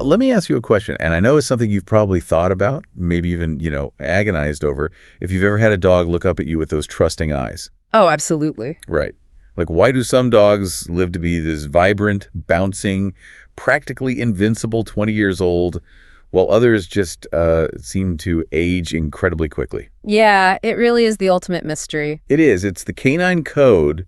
let me ask you a question, and I know it's something you've probably thought about, maybe even, agonized over, if you've ever had a dog look up at you with those trusting eyes. Oh, absolutely. Right. Like, why do some dogs live to be this vibrant, bouncing, practically invincible 20 years old, while others just seem to age incredibly quickly? Yeah, it really is the ultimate mystery. It is. It's the canine code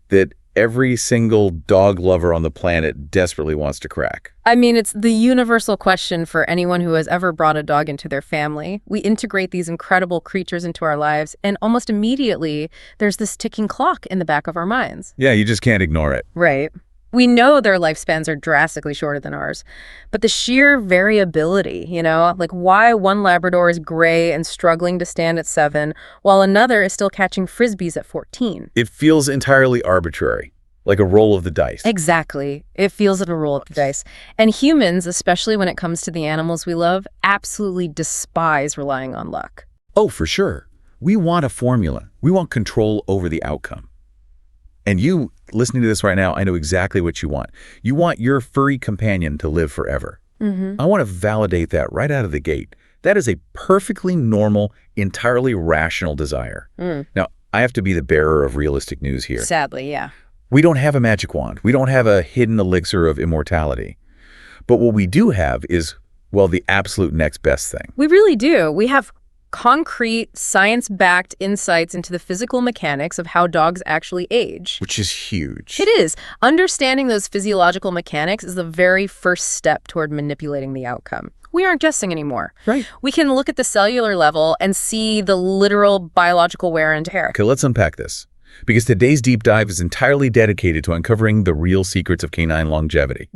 that every single dog lover on the planet desperately wants to crack. I mean, it's the universal question for anyone who has ever brought a dog into their family. We integrate these incredible creatures into our lives, and almost immediately, there's this ticking clock in the back of our minds. Yeah, you just can't ignore it. Right. We know their lifespans are drastically shorter than ours, but the sheer variability, like why one Labrador is gray and struggling to stand at 7, while another is still catching frisbees at 14. It feels entirely arbitrary, like a roll of the dice. Exactly. It feels like a roll of the dice. And humans, especially when it comes to the animals we love, absolutely despise relying on luck. Oh, for sure. We want a formula. We want control over the outcome. And you, listening to this right now, I know exactly what you want. You want your furry companion to live forever. I want to validate that right out of the gate. That is a perfectly normal, entirely rational desire. Now, I have to be the bearer of realistic news here. Sadly, yeah. We don't have a magic wand. We don't have a hidden elixir of immortality. But what we do have is, well, the absolute next best thing. We really do. We have concrete, science-backed insights into the physical mechanics of how dogs actually age. Which is huge. It is. Understanding those physiological mechanics is the very first step toward manipulating the outcome. We aren't guessing anymore. Right. We can look at the cellular level and see the literal biological wear and tear. Okay, let's unpack this. Because today's deep dive is entirely dedicated to uncovering the real secrets of canine longevity.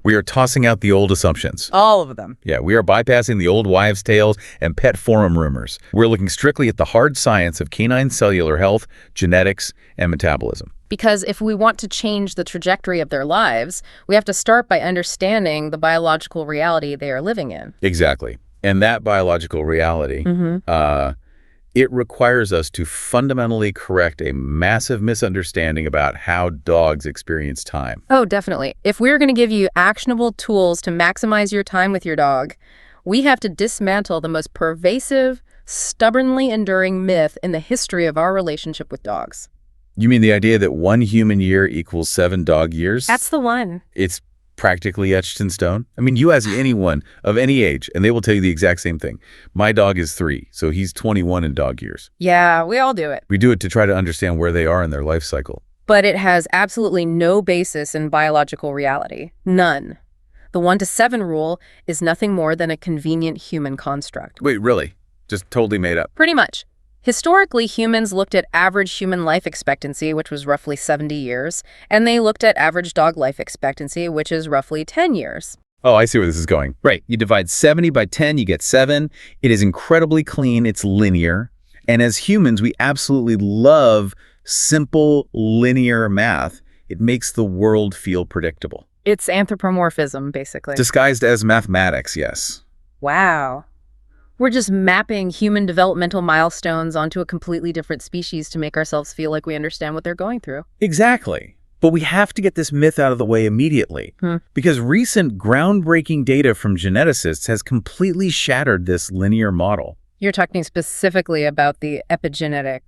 We are tossing out the old assumptions. All of them. Yeah, we are bypassing the old wives' tales and pet forum rumors. We're looking strictly at the hard science of canine cellular health, genetics, and metabolism. Because if we want to change the trajectory of their lives, we have to start by understanding the biological reality they are living in. Exactly. And that biological reality, it requires us to fundamentally correct a massive misunderstanding about how dogs experience time. Oh, definitely. If we're going to give you actionable tools to maximize your time with your dog, we have to dismantle the most pervasive, stubbornly enduring myth in the history of our relationship with dogs. You mean the idea that 1 human year equals 7 dog years? That's the one. It's practically etched in stone. I mean, you ask anyone of any age, and they will tell you the exact same thing. My dog is 3, so he's 21 in dog years. Yeah, we all do it. We do it to try to understand where they are in their life cycle. But it has absolutely no basis in biological reality. None. The 1 to 7 rule is nothing more than a convenient human construct. Wait, really? Just totally made up? Pretty much. Historically, humans looked at average human life expectancy, which was roughly 70 years, and they looked at average dog life expectancy, which is roughly 10 years. Oh, I see where this is going. Right. You divide 70 by 10, you get 7. It is incredibly clean. It's linear. And as humans, we absolutely love simple, linear math. It makes the world feel predictable. It's anthropomorphism, basically. Disguised as mathematics, yes. Wow. We're just mapping human developmental milestones onto a completely different species to make ourselves feel like we understand what they're going through. Exactly. But we have to get this myth out of the way immediately, because recent groundbreaking data from geneticists has completely shattered this linear model. You're talking specifically about the epigenetic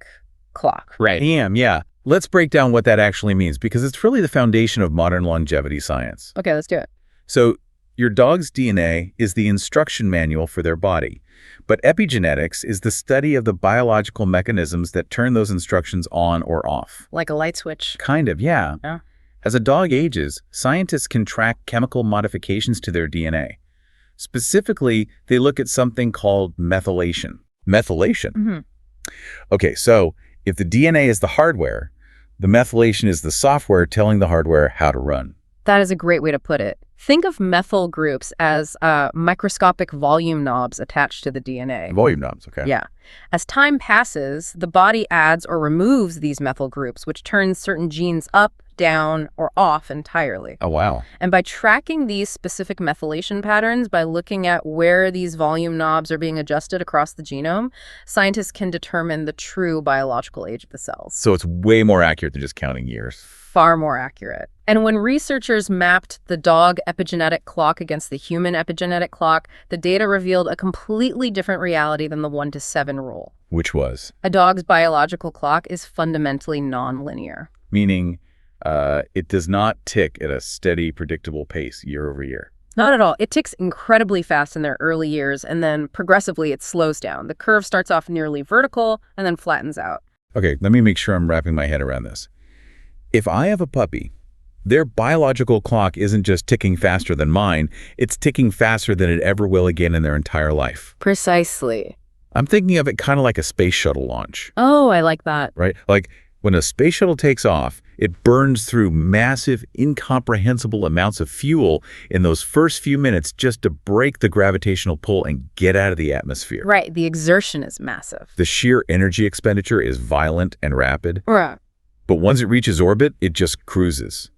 clock. Right. Yeah. Let's break down what that actually means, because it's really the foundation of modern longevity science. Okay, let's do it. So your dog's DNA is the instruction manual for their body, but epigenetics is the study of the biological mechanisms that turn those instructions on or off. Like a light switch. Kind of, yeah. As a dog ages, scientists can track chemical modifications to their DNA. Specifically, they look at something called methylation. Methylation? Okay, so if the DNA is the hardware, the methylation is the software telling the hardware how to run. That is a great way to put it. Think of methyl groups as microscopic volume knobs attached to the DNA. Volume knobs, okay. Yeah. As time passes, the body adds or removes these methyl groups, which turns certain genes up, down, or off entirely. Oh, wow. And by tracking these specific methylation patterns, by looking at where these volume knobs are being adjusted across the genome, scientists can determine the true biological age of the cells. So it's way more accurate than just counting years. Far more accurate. And when researchers mapped the dog epigenetic clock against the human epigenetic clock, the data revealed a completely different reality than the 1 to 7 rule. Which was? A dog's biological clock is fundamentally nonlinear. Meaning it does not tick at a steady, predictable pace year over year. Not at all. It ticks incredibly fast in their early years, and then progressively it slows down. The curve starts off nearly vertical and then flattens out. Okay, let me make sure I'm wrapping my head around this. If I have a puppy, their biological clock isn't just ticking faster than mine, it's ticking faster than it ever will again in their entire life. Precisely. I'm thinking of it kind of like a space shuttle launch, Oh, I like that. right? Like when a space shuttle takes off, it burns through massive, incomprehensible amounts of fuel in those first few minutes just to break the gravitational pull and get out of the atmosphere. Right, the exertion is massive. The sheer energy expenditure is violent and rapid, Right. but once it reaches orbit, it just cruises.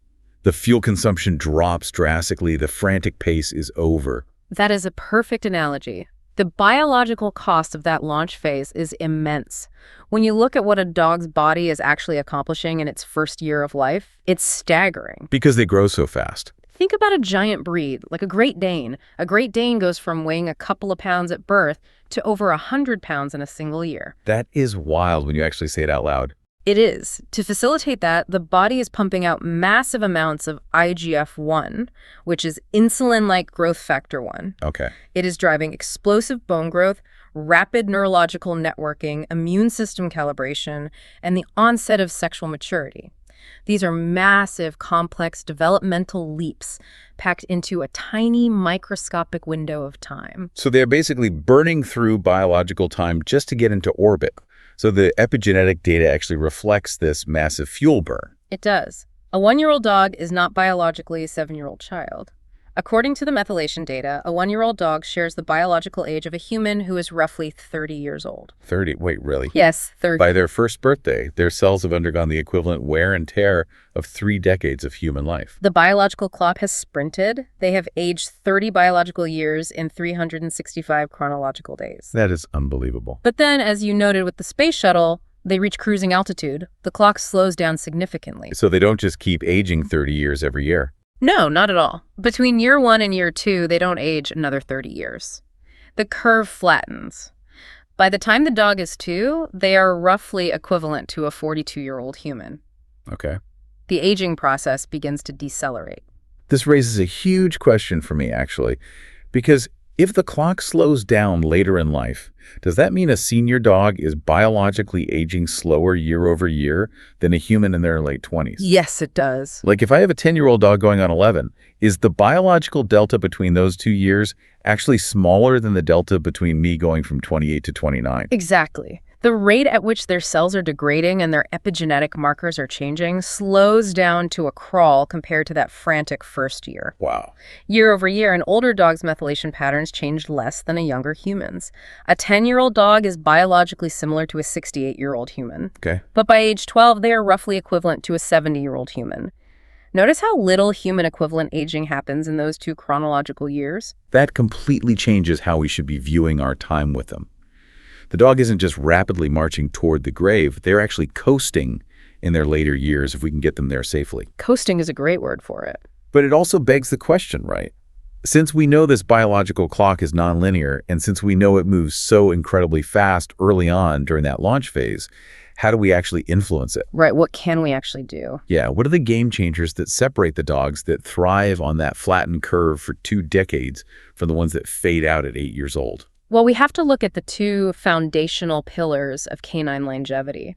The fuel consumption drops drastically, the frantic pace is over. That is a perfect analogy. The biological cost of that launch phase is immense. When you look at what a dog's body is actually accomplishing in its first year of life, it's staggering. Because they grow so fast. Think about a giant breed, like a Great Dane. A Great Dane goes from weighing a couple of pounds at birth to over 100 pounds in a single year. That is wild when you actually say it out loud. It is. To facilitate that, the body is pumping out massive amounts of IGF-1, which is insulin-like growth factor 1. Okay. It is driving explosive bone growth, rapid neurological networking, immune system calibration, and the onset of sexual maturity. These are massive, complex developmental leaps packed into a tiny microscopic window of time. So they're basically burning through biological time just to get into orbit. So the epigenetic data actually reflects this massive fuel burn. It does. A 1-year-old dog is not biologically a 7-year-old child. According to the methylation data, a 1-year-old dog shares the biological age of a human who is roughly 30 years old. 30? Wait, really? Yes, 30. By their first birthday, their cells have undergone the equivalent wear and tear of 3 decades of human life. The biological clock has sprinted. They have aged 30 biological years in 365 chronological days. That is unbelievable. But then, as you noted with the space shuttle, they reach cruising altitude. The clock slows down significantly. So they don't just keep aging 30 years every year. No, not at all. Between year 1 and year 2, they don't age another 30 years. The curve flattens. By the time the dog is 2, they are roughly equivalent to a 42-year-old human. Okay. The aging process begins to decelerate. This raises a huge question for me, actually, because if the clock slows down later in life, does that mean a senior dog is biologically aging slower year over year than a human in their late 20s? Yes, it does. Like if I have a 10-year-old dog going on 11, is the biological delta between those 2 years actually smaller than the delta between me going from 28 to 29? Exactly. The rate at which their cells are degrading and their epigenetic markers are changing slows down to a crawl compared to that frantic first year. Wow. Year over year, an older dog's methylation patterns change less than a younger human's. A 10-year-old dog is biologically similar to a 68-year-old human. Okay. But by age 12, they are roughly equivalent to a 70-year-old human. Notice how little human equivalent aging happens in those 2 chronological years? That completely changes how we should be viewing our time with them. The dog isn't just rapidly marching toward the grave, they're actually coasting in their later years if we can get them there safely. Coasting is a great word for it. But it also begs the question, right? Since we know this biological clock is nonlinear, and since we know it moves so incredibly fast early on during that launch phase, how do we actually influence it? Right, what can we actually do? Yeah, what are the game changers that separate the dogs that thrive on that flattened curve for 2 decades from the ones that fade out at 8 years old? Well, we have to look at the 2 foundational pillars of canine longevity.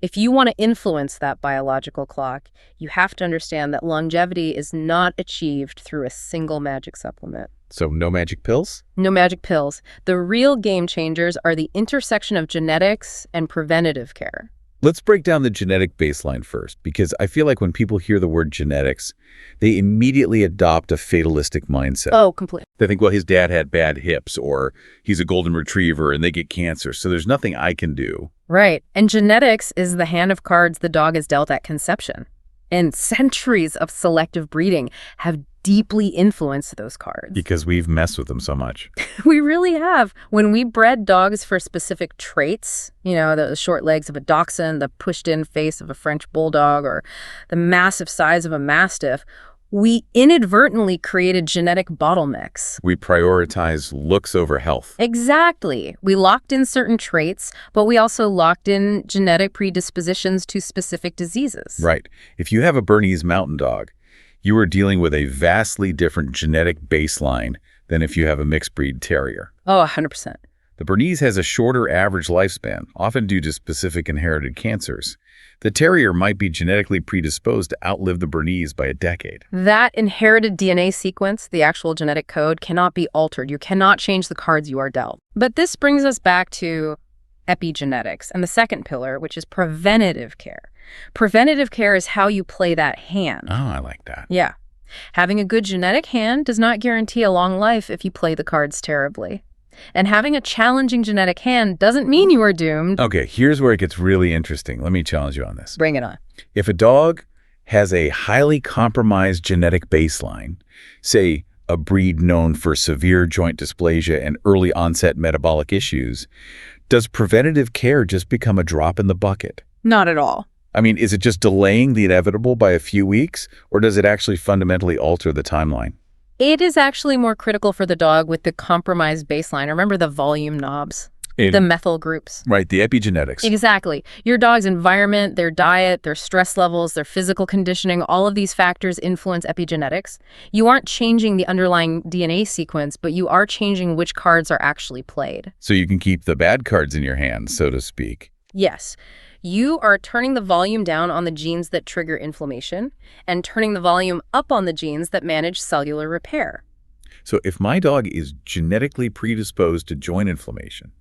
If you want to influence that biological clock, you have to understand that longevity is not achieved through a single magic supplement. So no magic pills? No magic pills. The real game changers are the intersection of genetics and preventative care. Let's break down the genetic baseline first, because I feel like when people hear the word genetics, they immediately adopt a fatalistic mindset. Oh, completely. They think, well, his dad had bad hips, or he's a golden retriever and they get cancer, so there's nothing I can do. Right. And genetics is the hand of cards the dog is dealt at conception. And centuries of selective breeding have deeply influenced those cards. Because we've messed with them so much. We really have. When we bred dogs for specific traits, the short legs of a dachshund, the pushed-in face of a French bulldog, or the massive size of a mastiff, we inadvertently created genetic bottlenecks. We prioritize looks over health. Exactly. We locked in certain traits, but we also locked in genetic predispositions to specific diseases. Right. If you have a Bernese Mountain Dog, you are dealing with a vastly different genetic baseline than if you have a mixed breed terrier. Oh, 100%. The Bernese has a shorter average lifespan, often due to specific inherited cancers. The terrier might be genetically predisposed to outlive the Bernese by a decade. That inherited DNA sequence, the actual genetic code, cannot be altered. You cannot change the cards you are dealt. But this brings us back to epigenetics and the second pillar, which is preventative care. Preventative care is how you play that hand. Oh, I like that. Yeah. Having a good genetic hand does not guarantee a long life if you play the cards terribly. And having a challenging genetic hand doesn't mean you are doomed. Okay, here's where it gets really interesting. Let me challenge you on this. Bring it on. If a dog has a highly compromised genetic baseline, say a breed known for severe joint dysplasia and early onset metabolic issues, does preventative care just become a drop in the bucket? Not at all. I mean, is it just delaying the inevitable by a few weeks, or does it actually fundamentally alter the timeline? It is actually more critical for the dog with the compromised baseline. Remember the volume knobs, the methyl groups. Right, the epigenetics. Exactly. Your dog's environment, their diet, their stress levels, their physical conditioning, all of these factors influence epigenetics. You aren't changing the underlying DNA sequence, but you are changing which cards are actually played. So you can keep the bad cards in your hand, so to speak. Yes. You are turning the volume down on the genes that trigger inflammation and turning the volume up on the genes that manage cellular repair. So if my dog is genetically predisposed to joint inflammation,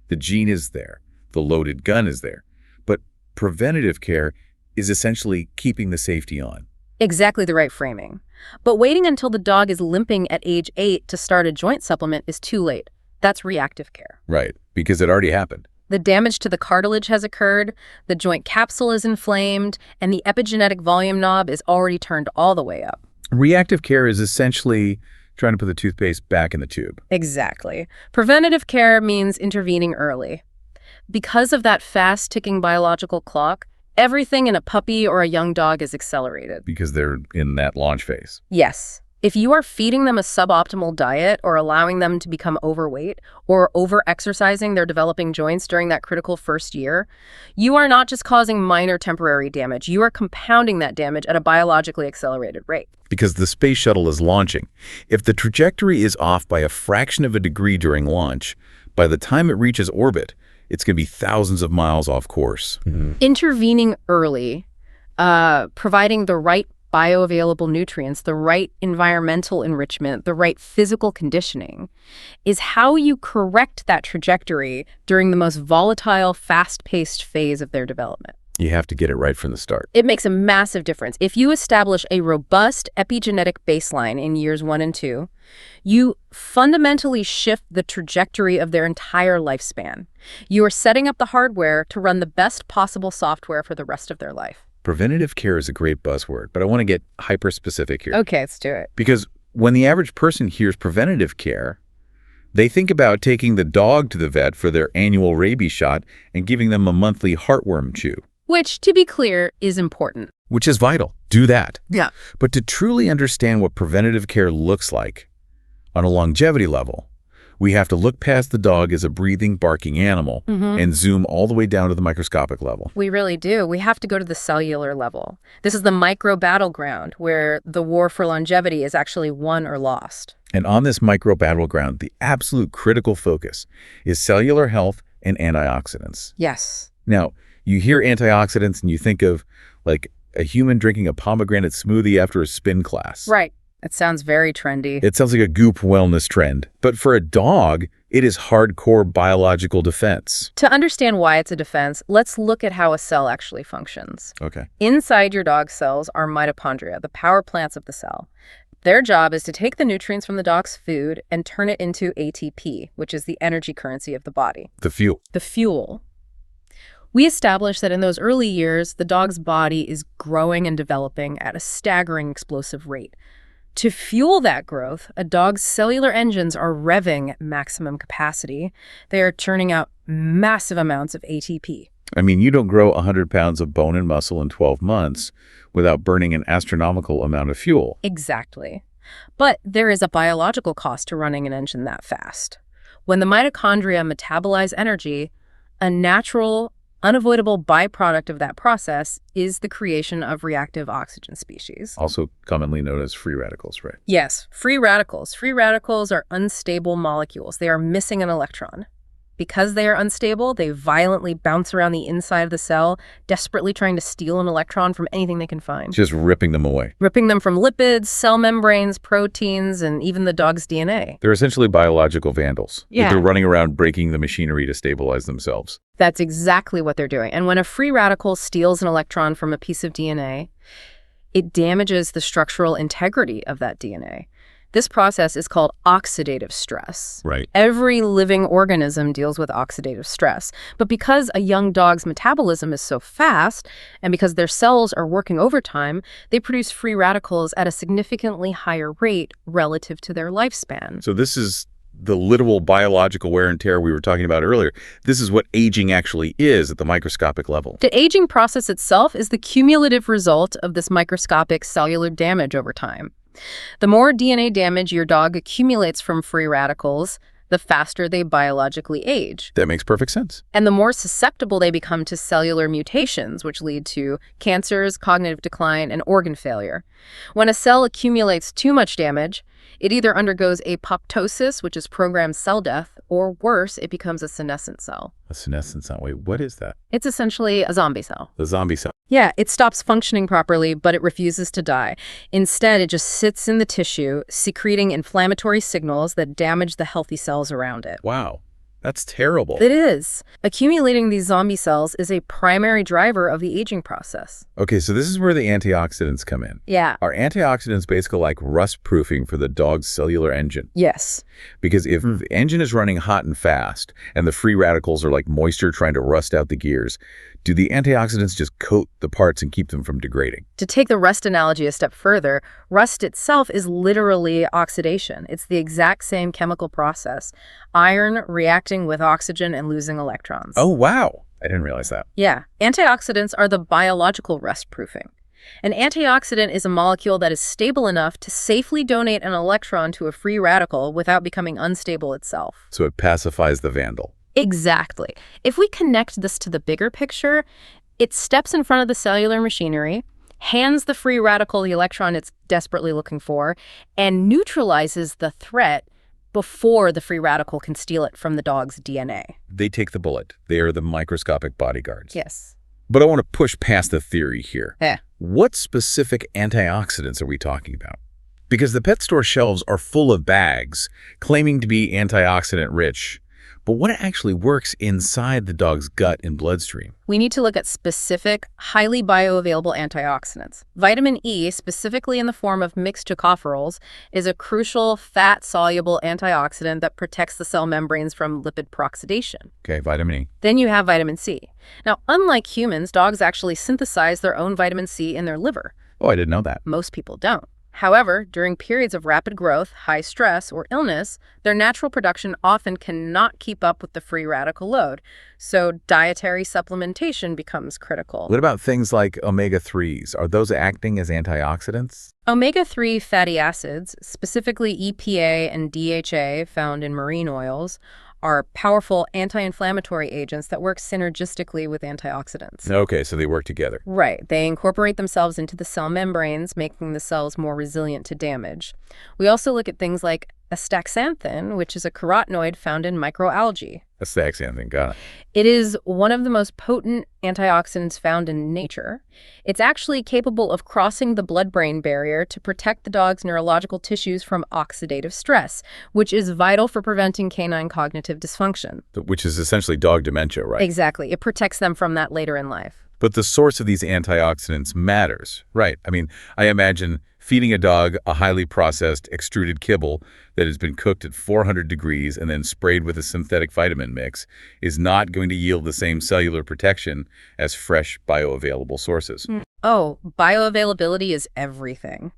the gene is there, the loaded gun is there, but preventative care is essentially keeping the safety on. Exactly the right framing. But waiting until the dog is limping at age 8 to start a joint supplement is too late. That's reactive care. Right, because it already happened. The damage to the cartilage has occurred, the joint capsule is inflamed, and the epigenetic volume knob is already turned all the way up. Reactive care is essentially trying to put the toothpaste back in the tube. Exactly. Preventative care means intervening early. Because of that fast-ticking biological clock, everything in a puppy or a young dog is accelerated. Because they're in that launch phase. Yes. If you are feeding them a suboptimal diet or allowing them to become overweight or over-exercising their developing joints during that critical first year, you are not just causing minor temporary damage. You are compounding that damage at a biologically accelerated rate. Because the space shuttle is launching. If the trajectory is off by a fraction of a degree during launch, by the time it reaches orbit, it's going to be thousands of miles off course. Intervening early, providing the right bioavailable nutrients, the right environmental enrichment, the right physical conditioning, is how you correct that trajectory during the most volatile, fast-paced phase of their development. You have to get it right from the start. It makes a massive difference. If you establish a robust epigenetic baseline in years 1 and 2, you fundamentally shift the trajectory of their entire lifespan. You are setting up the hardware to run the best possible software for the rest of their life. Preventative care is a great buzzword, but I want to get hyper-specific here. Okay, let's do it. Because when the average person hears preventative care, they think about taking the dog to the vet for their annual rabies shot and giving them a monthly heartworm chew. Which, to be clear, is important. Which is vital. Do that. Yeah. But to truly understand what preventative care looks like on a longevity level, we have to look past the dog as a breathing, barking animal and zoom all the way down to the microscopic level. We really do. We have to go to the cellular level. This is the micro battleground where the war for longevity is actually won or lost. And on this micro battleground, the absolute critical focus is cellular health and antioxidants. Yes. Now, you hear antioxidants and you think of like a human drinking a pomegranate smoothie after a spin class. Right. It sounds very trendy. It sounds like a goop wellness trend. But for a dog, it is hardcore biological defense. To understand why it's a defense, let's look at how a cell actually functions. Okay. Inside your dog's cells are mitochondria, the power plants of the cell. Their job is to take the nutrients from the dog's food and turn it into ATP, which is the energy currency of the body. The fuel. The fuel. We established that in those early years, the dog's body is growing and developing at a staggering explosive rate. To fuel that growth, a dog's cellular engines are revving at maximum capacity. They are churning out massive amounts of ATP. I mean, you don't grow 100 pounds of bone and muscle in 12 months without burning an astronomical amount of fuel. Exactly. But there is a biological cost to running an engine that fast. When the mitochondria metabolize energy, a natural, unavoidable byproduct of that process is the creation of reactive oxygen species. Also commonly known as free radicals, right? Yes, free radicals. Free radicals are unstable molecules. They are missing an electron. Because they are unstable, they violently bounce around the inside of the cell, desperately trying to steal an electron from anything they can find. Just ripping them away. Ripping them from lipids, cell membranes, proteins, and even the dog's DNA. They're essentially biological vandals. Yeah. They're running around breaking the machinery to stabilize themselves. That's exactly what they're doing. And when a free radical steals an electron from a piece of DNA, it damages the structural integrity of that DNA. This process is called oxidative stress. Right. Every living organism deals with oxidative stress. But because a young dog's metabolism is so fast, and because their cells are working overtime, they produce free radicals at a significantly higher rate relative to their lifespan. So this is the literal biological wear and tear we were talking about earlier. This is what aging actually is at the microscopic level. The aging process itself is the cumulative result of this microscopic cellular damage over time. The more DNA damage your dog accumulates from free radicals, the faster they biologically age. That makes perfect sense. And the more susceptible they become to cellular mutations, which lead to cancers, cognitive decline, and organ failure. When a cell accumulates too much damage, it either undergoes apoptosis, which is programmed cell death, or worse, it becomes a senescent cell. A senescent cell. Wait, what is that? It's essentially a zombie cell. The zombie cell. Yeah, it stops functioning properly, but it refuses to die. Instead, it just sits in the tissue, secreting inflammatory signals that damage the healthy cells around it. Wow. That's terrible. It is. Accumulating these zombie cells is a primary driver of the aging process. Okay, so this is where the antioxidants come in. Yeah. Are antioxidants basically like rust-proofing for the dog's cellular engine? Yes. Because if the engine is running hot and fast, and the free radicals are like moisture trying to rust out the gears, do the antioxidants just coat the parts and keep them from degrading? To take the rust analogy a step further, rust itself is literally oxidation. It's the exact same chemical process. Iron reacting with oxygen and losing electrons. Oh, wow. I didn't realize that. Yeah. Antioxidants are the biological rust proofing. An antioxidant is a molecule that is stable enough to safely donate an electron to a free radical without becoming unstable itself. So it pacifies the vandal. Exactly. If we connect this to the bigger picture, it steps in front of the cellular machinery, hands the free radical the electron it's desperately looking for, and neutralizes the threat before the free radical can steal it from the dog's DNA. They take the bullet. They are the microscopic bodyguards. Yes. But I want to push past the theory here. Yeah. What specific antioxidants are we talking about? Because the pet store shelves are full of bags claiming to be antioxidant rich. But what actually works inside the dog's gut and bloodstream? We need to look at specific, highly bioavailable antioxidants. Vitamin E, specifically in the form of mixed tocopherols, is a crucial fat-soluble antioxidant that protects the cell membranes from lipid peroxidation. Okay, vitamin E. Then you have vitamin C. Now, unlike humans, dogs actually synthesize their own vitamin C in their liver. Oh, I didn't know that. Most people don't. However, during periods of rapid growth, high stress, or illness, their natural production often cannot keep up with the free radical load, so dietary supplementation becomes critical. What about things like omega-3s? Are those acting as antioxidants? Omega-3 fatty acids, specifically EPA and DHA found in marine oils, are powerful anti-inflammatory agents that work synergistically with antioxidants. Okay, so they work together. Right. They incorporate themselves into the cell membranes, making the cells more resilient to damage. We also look at things like astaxanthin, which is a carotenoid found in microalgae. Astaxanthin, got it. It is one of the most potent antioxidants found in nature. It's actually capable of crossing the blood-brain barrier to protect the dog's neurological tissues from oxidative stress, which is vital for preventing canine cognitive dysfunction. Which is essentially dog dementia, right? Exactly. It protects them from that later in life. But the source of these antioxidants matters, right? I mean, I imagine feeding a dog a highly processed extruded kibble that has been cooked at 400 degrees and then sprayed with a synthetic vitamin mix is not going to yield the same cellular protection as fresh bioavailable sources. Oh, bioavailability is everything.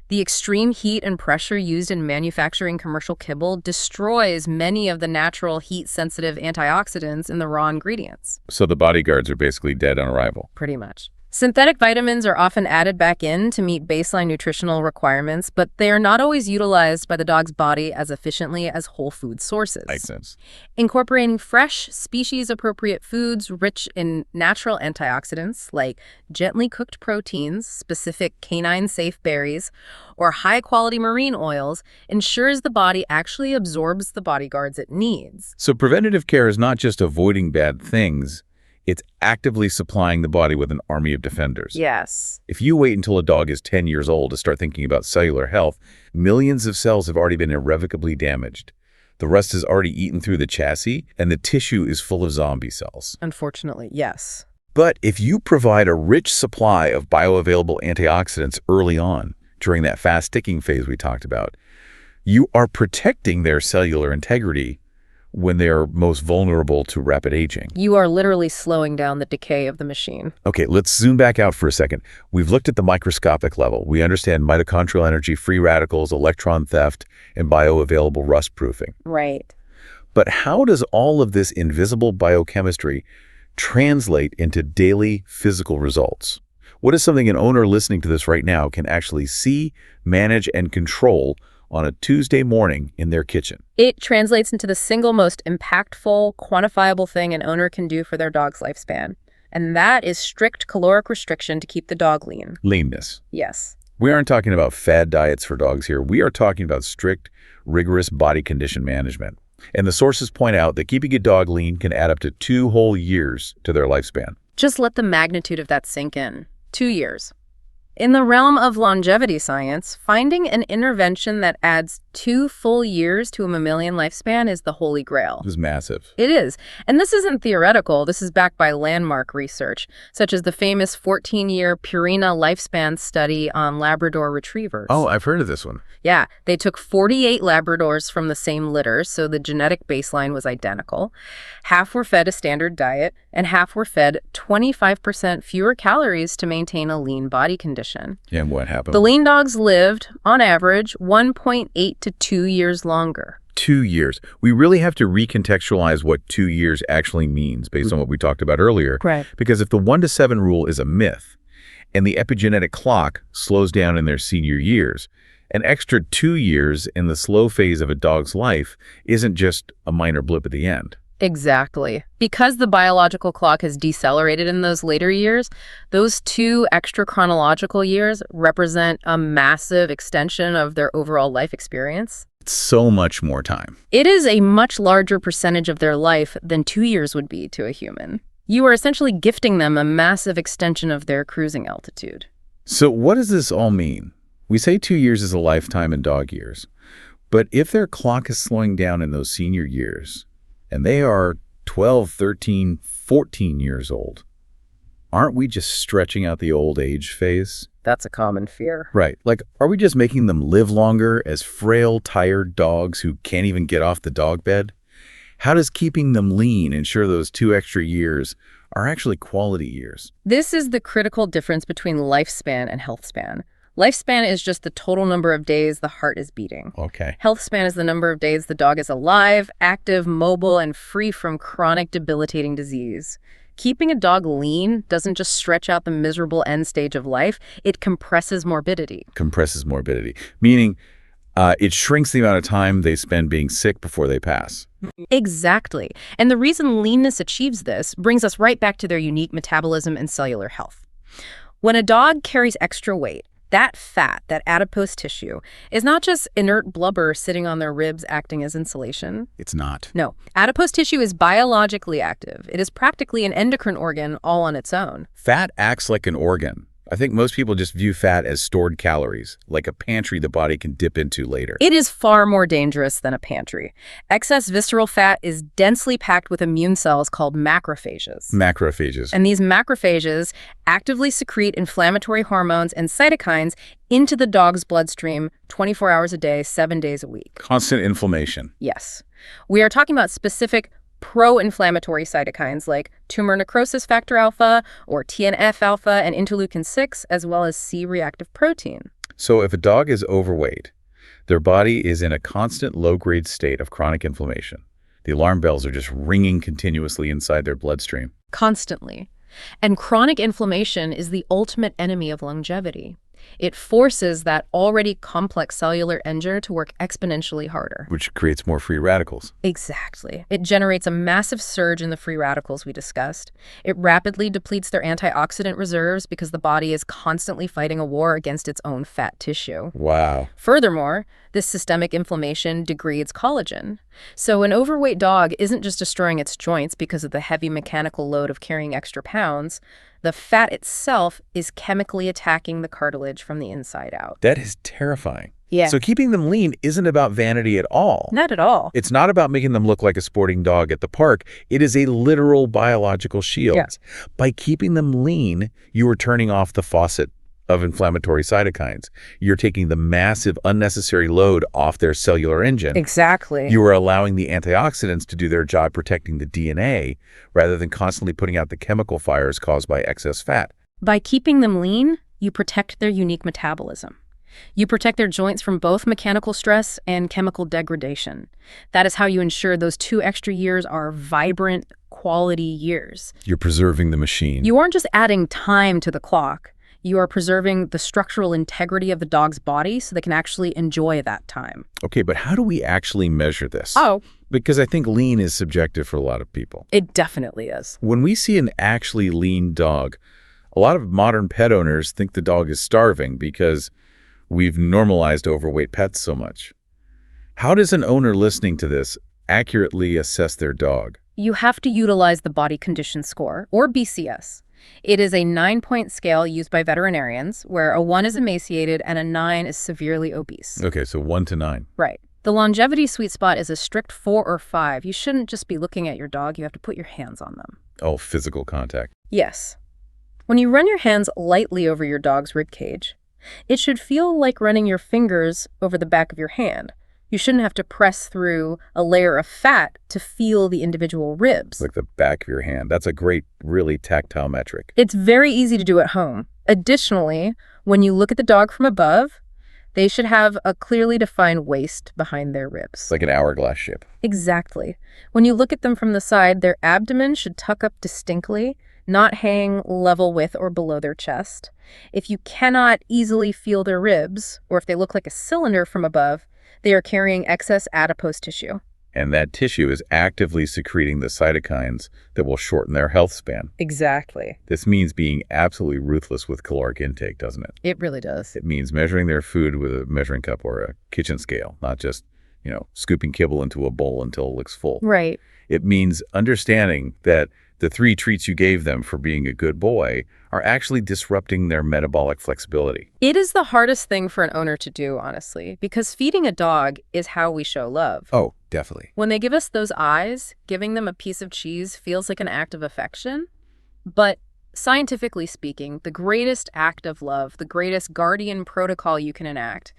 The extreme heat and pressure used in manufacturing commercial kibble destroys many of the natural heat-sensitive antioxidants in the raw ingredients. So the bodyguards are basically dead on arrival. Pretty much. Synthetic vitamins are often added back in to meet baseline nutritional requirements, but they are not always utilized by the dog's body as efficiently as whole food sources. Makes sense. Incorporating fresh, species-appropriate foods rich in natural antioxidants like gently cooked proteins, specific canine-safe berries, or high-quality marine oils ensures the body actually absorbs the bodyguards it needs. So preventative care is not just avoiding bad things, it's actively supplying the body with an army of defenders. Yes. If you wait until a dog is 10 years old to start thinking about cellular health, millions of cells have already been irrevocably damaged. The rust has already eaten through the chassis, and the tissue is full of zombie cells. Unfortunately, yes. But if you provide a rich supply of bioavailable antioxidants early on, during that fast sticking phase we talked about, you are protecting their cellular integrity when they are most vulnerable to rapid aging. You are literally slowing down the decay of the machine. Okay, let's zoom back out for a second. We've looked at the microscopic level. We understand mitochondrial energy, free radicals, electron theft, and bioavailable rust proofing. Right. But how does all of this invisible biochemistry translate into daily physical results? What is something an owner listening to this right now can actually see, manage, and control on a Tuesday morning in their kitchen? It translates into the single most impactful, quantifiable thing an owner can do for their dog's lifespan. And that is strict caloric restriction to keep the dog lean. Leanness. Yes. We aren't talking about fad diets for dogs here. We are talking about strict, rigorous body condition management. And the sources point out that keeping a dog lean can add up to 2 whole years to their lifespan. Just let the magnitude of that sink in. 2 years. In the realm of longevity science, finding an intervention that adds 2 full years to a mammalian lifespan is the holy grail. It is massive. It is. And this isn't theoretical. This is backed by landmark research, such as the famous 14-year Purina lifespan study on Labrador retrievers. Oh, I've heard of this one. Yeah, they took 48 Labradors from the same litter, so the genetic baseline was identical. Half were fed a standard diet, and half were fed 25% fewer calories to maintain a lean body condition. Yeah, and what happened? The lean dogs lived, on average, 1.8 to 2 years longer. 2 years. We really have to recontextualize what 2 years actually means based on what we talked about earlier. Right. Because if the 1 to 7 rule is a myth, and the epigenetic clock slows down in their senior years, an extra 2 years in the slow phase of a dog's life isn't just a minor blip at the end. Exactly. Because the biological clock has decelerated in those later years, those 2 extra chronological years represent a massive extension of their overall life experience. It's so much more time. It is a much larger percentage of their life than 2 years would be to a human. You are essentially gifting them a massive extension of their cruising altitude. So what does this all mean? We say 2 years is a lifetime in dog years, but if their clock is slowing down in those senior years, and they are 12, 13, 14 years old, aren't we just stretching out the old age phase? That's a common fear. Right. Like, are we just making them live longer as frail, tired dogs who can't even get off the dog bed? How does keeping them lean ensure those 2 extra years are actually quality years? This is the critical difference between lifespan and health span. Lifespan is just the total number of days the heart is beating. Okay. Health span is the number of days the dog is alive, active, mobile, and free from chronic debilitating disease. Keeping a dog lean doesn't just stretch out the miserable end stage of life, it compresses morbidity. Compresses morbidity, meaning it shrinks the amount of time they spend being sick before they pass. Exactly. And the reason leanness achieves this brings us right back to their unique metabolism and cellular health. When a dog carries extra weight, that fat, that adipose tissue, is not just inert blubber sitting on their ribs acting as insulation. It's not. No. Adipose tissue is biologically active. It is practically an endocrine organ all on its own. Fat acts like an organ. I think most people just view fat as stored calories, like a pantry the body can dip into later. It is far more dangerous than a pantry. Excess visceral fat is densely packed with immune cells called macrophages. Macrophages. And these macrophages actively secrete inflammatory hormones and cytokines into the dog's bloodstream 24 hours a day, 7 days a week. Constant inflammation. Yes. We are talking about specific pro-inflammatory cytokines like tumor necrosis factor alpha or TNF-alpha and interleukin-6, as well as C-reactive protein. So if a dog is overweight, their body is in a constant low-grade state of chronic inflammation. The alarm bells are just ringing continuously inside their bloodstream. Constantly. And chronic inflammation is the ultimate enemy of longevity. It forces that already complex cellular engine to work exponentially harder. Which creates more free radicals. Exactly. It generates a massive surge in the free radicals we discussed. It rapidly depletes their antioxidant reserves because the body is constantly fighting a war against its own fat tissue. Wow. Furthermore, this systemic inflammation degrades collagen. So an overweight dog isn't just destroying its joints because of the heavy mechanical load of carrying extra pounds. The fat itself is chemically attacking the cartilage from the inside out. That is terrifying. Yeah. So keeping them lean isn't about vanity at all. Not at all. It's not about making them look like a sporting dog at the park. It is a literal biological shield. Yeah. By keeping them lean, you are turning off the faucet of inflammatory cytokines. You're taking the massive unnecessary load off their cellular engine. Exactly. You are allowing the antioxidants to do their job protecting the DNA rather than constantly putting out the chemical fires caused by excess fat. By keeping them lean, you protect their unique metabolism. You protect their joints from both mechanical stress and chemical degradation. That is how you ensure those 2 extra years are vibrant, quality years. You're preserving the machine. You aren't just adding time to the clock. You are preserving the structural integrity of the dog's body so they can actually enjoy that time. Okay, but how do we actually measure this? Oh, Because I think lean is subjective for a lot of people. it definitely is. When we see an actually lean dog, a lot of modern pet owners think the dog is starving because we've normalized overweight pets so much. How does an owner listening to this accurately assess their dog? You have to utilize the body condition score, or BCS. It is a 9-point scale used by veterinarians, where a 1 is emaciated and a 9 is severely obese. Okay, so 1 to 9. Right. The longevity sweet spot is a strict 4 or 5. You shouldn't just be looking at your dog. You have to put your hands on them. Oh, physical contact. Yes. When you run your hands lightly over your dog's rib cage, it should feel like running your fingers over the back of your hand. You shouldn't have to press through a layer of fat to feel the individual ribs. Like the back of your hand. That's a great, really tactile metric. It's very easy to do at home. Additionally, when you look at the dog from above, they should have a clearly defined waist behind their ribs. It's like an hourglass shape. Exactly. When you look at them from the side, their abdomen should tuck up distinctly, not hang level with or below their chest. If you cannot easily feel their ribs, or if they look like a cylinder from above, they are carrying excess adipose tissue. And that tissue is actively secreting the cytokines that will shorten their health span. Exactly. This means being absolutely ruthless with caloric intake, doesn't it? It really does. It means measuring their food with a measuring cup or a kitchen scale, not just, scooping kibble into a bowl until it looks full. Right. It means understanding that the 3 treats you gave them for being a good boy are actually disrupting their metabolic flexibility. It is the hardest thing for an owner to do, honestly, because feeding a dog is how we show love. Oh, definitely. When they give us those eyes, giving them a piece of cheese feels like an act of affection. But scientifically speaking, the greatest act of love, the greatest guardian protocol you can enact,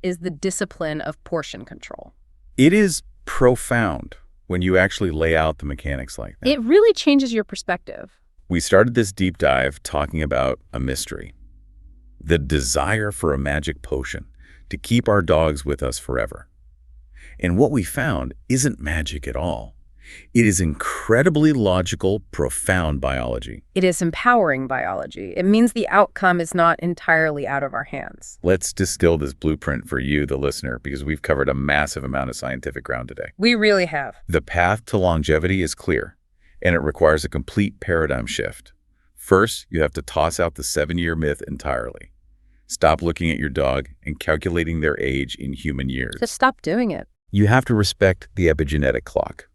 is the discipline of portion control. It is profound when you actually lay out the mechanics like that. It really changes your perspective. We started this deep dive talking about a mystery, the desire for a magic potion to keep our dogs with us forever. And what we found isn't magic at all. It is incredibly logical, profound biology. It is empowering biology. It means the outcome is not entirely out of our hands. Let's distill this blueprint for you, the listener, because we've covered a massive amount of scientific ground today. We really have. The path to longevity is clear, and it requires a complete paradigm shift. First, you have to toss out the 7-year myth entirely. Stop looking at your dog and calculating their age in human years. Just stop doing it. You have to respect the epigenetic clock.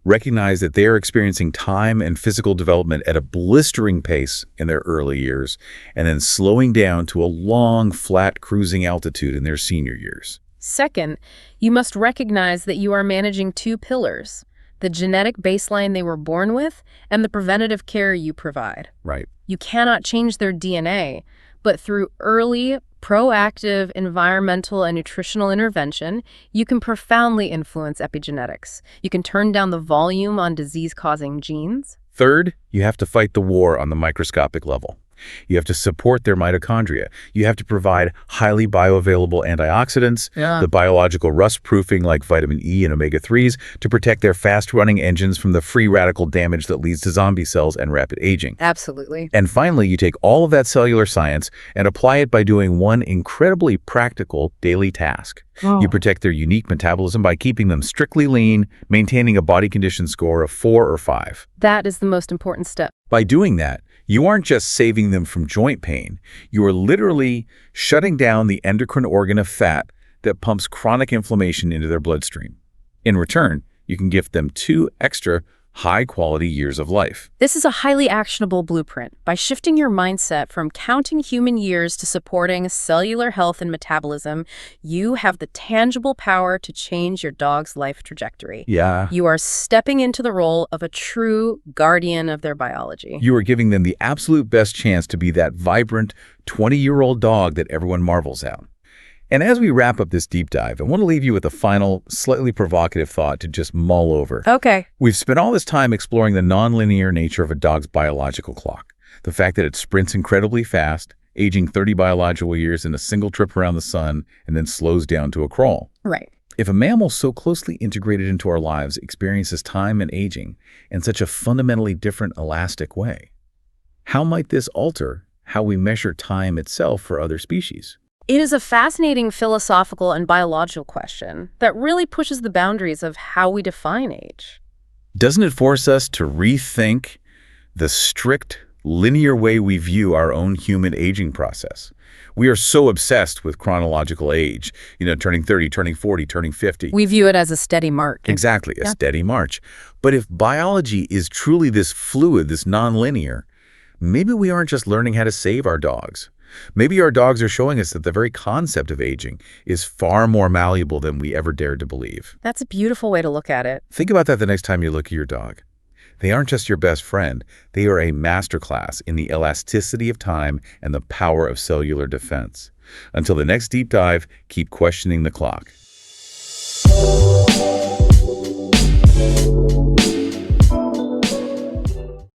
Recognize that they are experiencing time and physical development at a blistering pace in their early years, and then slowing down to a long, flat cruising altitude in their senior years. Second, you must recognize that you are managing 2 pillars: the genetic baseline they were born with and the preventative care you provide. Right. You cannot change their DNA, but through early, proactive environmental and nutritional intervention, you can profoundly influence epigenetics. You can turn down the volume on disease-causing genes. Third, you have to fight the war on the microscopic level. You have to support their mitochondria. You have to provide highly bioavailable antioxidants, the biological rust-proofing like vitamin E and omega-3s to protect their fast-running engines from the free radical damage that leads to zombie cells and rapid aging. Absolutely. And finally, you take all of that cellular science and apply it by doing one incredibly practical daily task. You protect their unique metabolism by keeping them strictly lean, maintaining a body condition score of 4 or 5. That is the most important step. By doing that, you aren't just saving them from joint pain, you are literally shutting down the endocrine organ of fat that pumps chronic inflammation into their bloodstream. In return, you can gift them 2 extra high-quality years of life. This is a highly actionable blueprint. By shifting your mindset from counting human years to supporting cellular health and metabolism, you have the tangible power to change your dog's life trajectory. Yeah. You are stepping into the role of a true guardian of their biology. You are giving them the absolute best chance to be that vibrant 20-year-old dog that everyone marvels at. And as we wrap up this deep dive, I want to leave you with a final, slightly provocative thought to just mull over. Okay. We've spent all this time exploring the nonlinear nature of a dog's biological clock. The fact that it sprints incredibly fast, aging 30 biological years in a single trip around the sun, and then slows down to a crawl. Right. If a mammal so closely integrated into our lives experiences time and aging in such a fundamentally different, elastic way, how might this alter how we measure time itself for other species? It is a fascinating philosophical and biological question that really pushes the boundaries of how we define age. Doesn't it force us to rethink the strict, linear way we view our own human aging process? We are so obsessed with chronological age, turning 30, turning 40, turning 50. We view it as a steady march. Exactly, a steady march. But if biology is truly this fluid, this nonlinear, maybe we aren't just learning how to save our dogs. Maybe our dogs are showing us that the very concept of aging is far more malleable than we ever dared to believe. That's a beautiful way to look at it. Think about that the next time you look at your dog. They aren't just your best friend. They are a masterclass in the elasticity of time and the power of cellular defense. Until the next deep dive, keep questioning the clock.